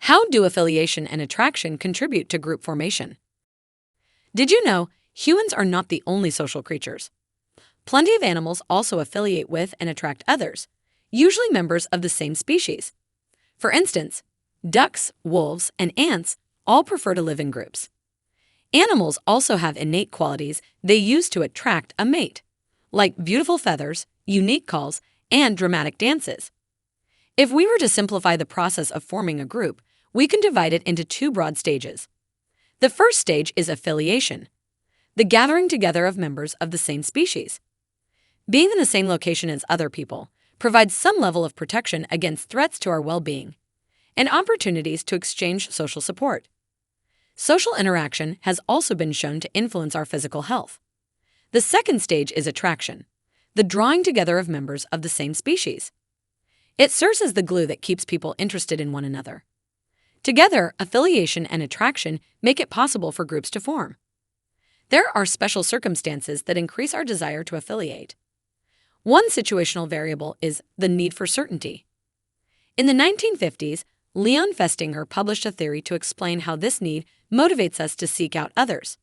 How do affiliation and attraction contribute to group formation? Did you know humans are not the only social creatures? Plenty of animals also affiliate with and attract others, usually members of the same species. For instance, ducks, wolves, and ants all prefer to live in groups. Animals also have innate qualities they use to attract a mate, like beautiful feathers, unique calls, and dramatic dances. If we were to simplify the process of forming a group, we can divide it into two broad stages. The first stage is affiliation, the gathering together of members of the same species. Being in the same location as other people provides some level of protection against threats to our well-being and opportunities to exchange social support. Social interaction has also been shown to influence our physical health. The second stage is attraction, the drawing together of members of the same species. It serves as the glue that keeps people interested in one another. Together, affiliation and attraction make it possible for groups to form. There are special circumstances that increase our desire to affiliate. One situational variable is the need for certainty. In the 1950s, Leon Festinger published a theory to explain how this need motivates us to seek out others.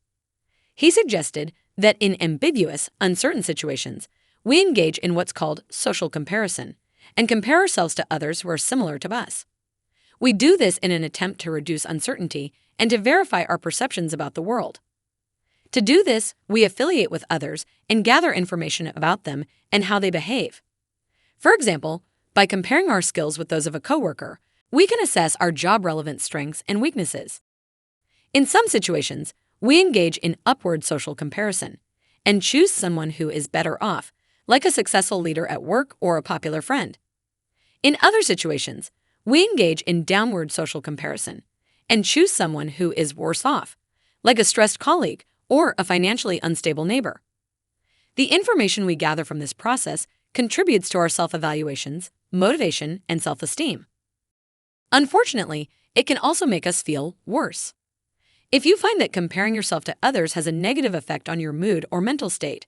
He suggested that in ambiguous, uncertain situations, we engage in what's called social comparison and compare ourselves to others who are similar to us. We do this in an attempt to reduce uncertainty and to verify our perceptions about the world. To do this, we affiliate with others and gather information about them and how they behave. For example, by comparing our skills with those of a coworker, we can assess our job-relevant strengths and weaknesses. In some situations, we engage in upward social comparison and choose someone who is better off, like a successful leader at work or a popular friend. In other situations, we engage in downward social comparison and choose someone who is worse off, like a stressed colleague or a financially unstable neighbor. The information we gather from this process contributes to our self-evaluations, motivation, and self-esteem. Unfortunately, it can also make us feel worse. If you find that comparing yourself to others has a negative effect on your mood or mental state,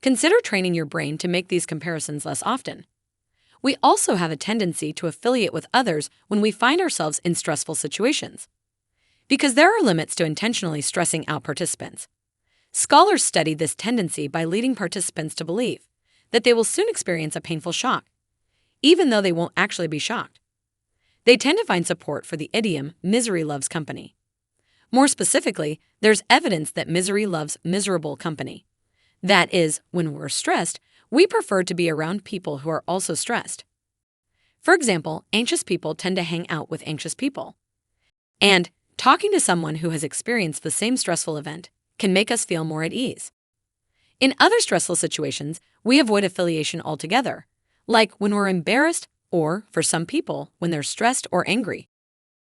consider training your brain to make these comparisons less often. We also have a tendency to affiliate with others when we find ourselves in stressful situations, because there are limits to intentionally stressing out participants. Scholars studied this tendency by leading participants to believe that they will soon experience a painful shock, even though they won't actually be shocked. They tend to find support for the idiom, misery loves company. More specifically, there's evidence that misery loves miserable company. That is, when we're stressed, we prefer to be around people who are also stressed. For example, anxious people tend to hang out with anxious people. And talking to someone who has experienced the same stressful event can make us feel more at ease. In other stressful situations, we avoid affiliation altogether, like when we're embarrassed or, for some people, when they're stressed or angry.